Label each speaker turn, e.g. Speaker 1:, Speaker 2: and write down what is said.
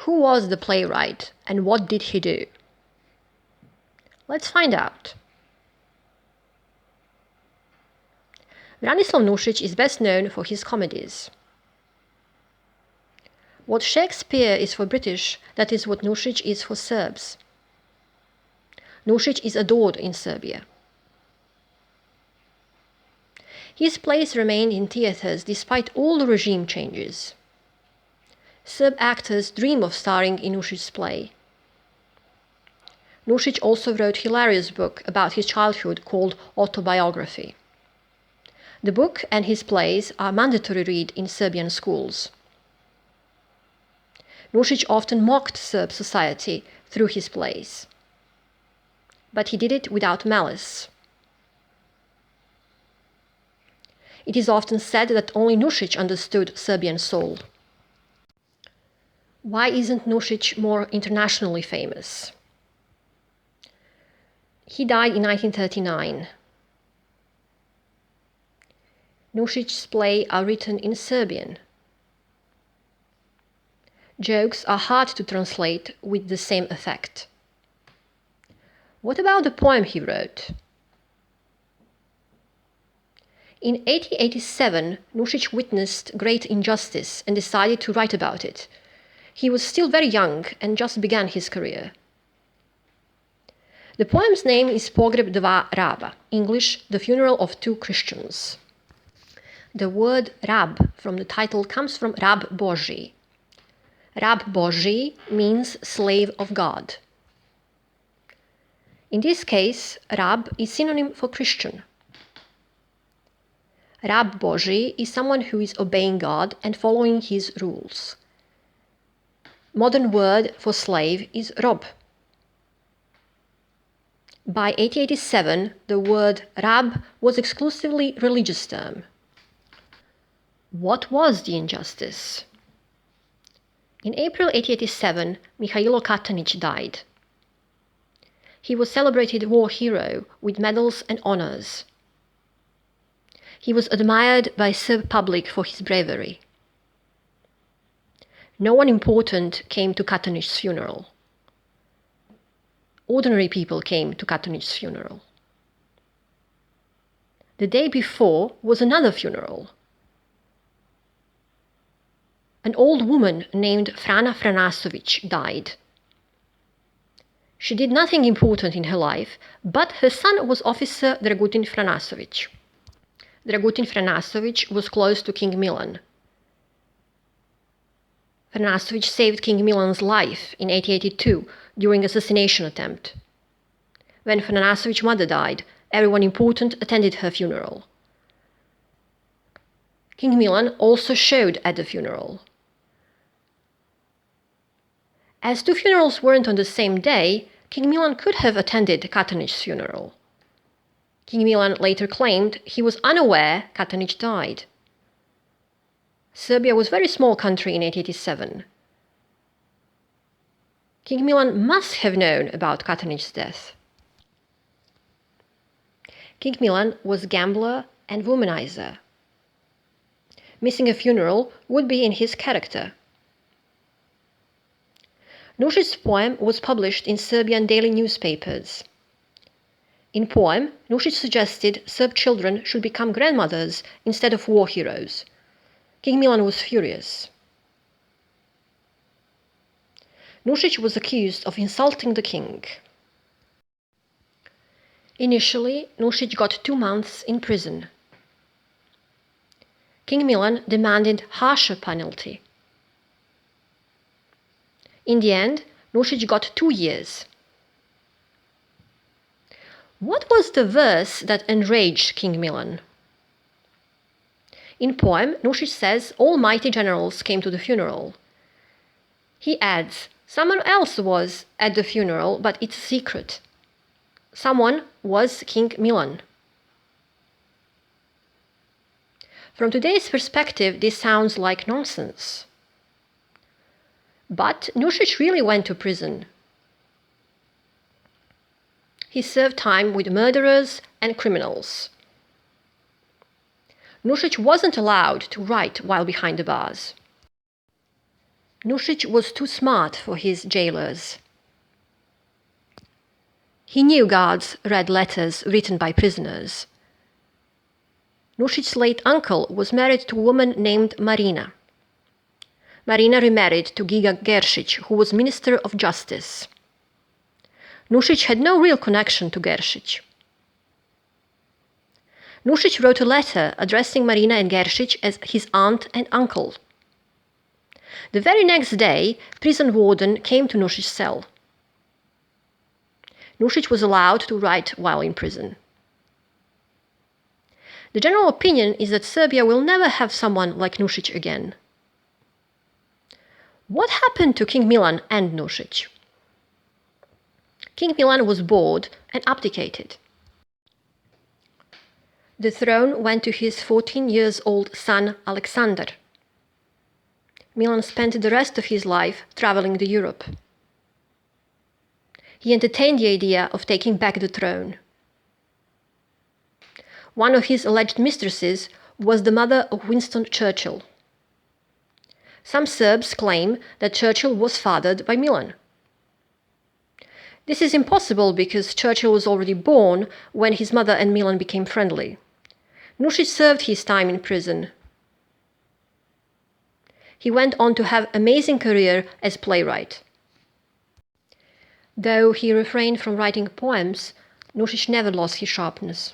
Speaker 1: Who was the playwright and what did he do? Let's find out. Branislav Nušić is best known for his comedies. What Shakespeare is for British, that is what Nušić is for Serbs. Nušić is adored in Serbia. His plays remained in theatres despite all the regime changes. Serb actors dream of starring in Nušić's play. Nušić also wrote a hilarious book about his childhood called Autobiography. The book and his plays are mandatory read in Serbian schools. Nušić often mocked Serb society through his plays. But he did it without malice. It is often said that only Nušić understood Serbian soul. Why isn't Nušić more internationally famous? He died in 1939. Nušić's plays are written in Serbian. Jokes are hard to translate with the same effect. What about the poem he wrote? In 1887, Nušić witnessed great injustice and decided to write about it. He was still very young and just began his career. The poem's name is Pogreb dva raba, English, The Funeral of Two Christians. The word rab from the title comes from Rab Božji. Rab Božji means slave of God. In this case, rab is synonym for Christian. Rab Božji is someone who is obeying God and following his rules. Modern word for slave is rob. By 1887, the word rab was exclusively religious term. What was the injustice? In April 1887, Mihailo Katanić died. He was celebrated war hero with medals and honors. He was admired by Serb public for his bravery. No one important came to Katanić's funeral. Ordinary people came to Katanić's funeral. The day before was another funeral. An old woman named Frana Franasović died. She did nothing important in her life, but her son was officer Dragutin Franasović. Dragutin Franasović was close to King Milan. Franasović saved King Milan's life in 1882 during an assassination attempt. When Franasović's mother died, everyone important attended her funeral. King Milan also showed at the funeral. As two funerals weren't on the same day, King Milan could have attended Katanić's funeral. King Milan later claimed he was unaware Katanić died. Serbia was a very small country in 1887. King Milan must have known about Katanić's death. King Milan was a gambler and womanizer. Missing a funeral would be in his character. Nušić's poem was published in Serbian daily newspapers. In poem, Nušić suggested Serb children should become grandmothers instead of war heroes. King Milan was furious. Nušić was accused of insulting the king. Initially, Nušić got 2 months in prison. King Milan demanded harsher penalty. In the end, Nušić got 2 years. What was the verse that enraged King Milan? In poem, Nušić says all mighty generals came to the funeral. He adds, someone else was at the funeral, but it's a secret. Someone was King Milan. From today's perspective, this sounds like nonsense. But Nušić really went to prison. He served time with murderers and criminals. Nušić wasn't allowed to write while behind the bars. Nušić was too smart for his jailers. He knew guards read letters written by prisoners. Nušić's late uncle was married to a woman named Marina. Marina remarried to Giga Geršić, who was Minister of Justice. Nušić had no real connection to Geršić. Nušić wrote a letter addressing Marina and Geršić as his aunt and uncle. The very next day, prison warden came to Nušić's cell. Nušić was allowed to write while in prison. The general opinion is that Serbia will never have someone like Nušić again. What happened to King Milan and Nušić? King Milan was bored and abdicated. The throne went to his 14-year-old son Alexander. Milan spent the rest of his life traveling to Europe. He entertained the idea of taking back the throne. One of his alleged mistresses was the mother of Winston Churchill. Some Serbs claim that Churchill was fathered by Milan. This is impossible because Churchill was already born when his mother and Milan became friendly. Nušić served his time in prison. He went on to have an amazing career as playwright. Though he refrained from writing poems, Nušić never lost his sharpness.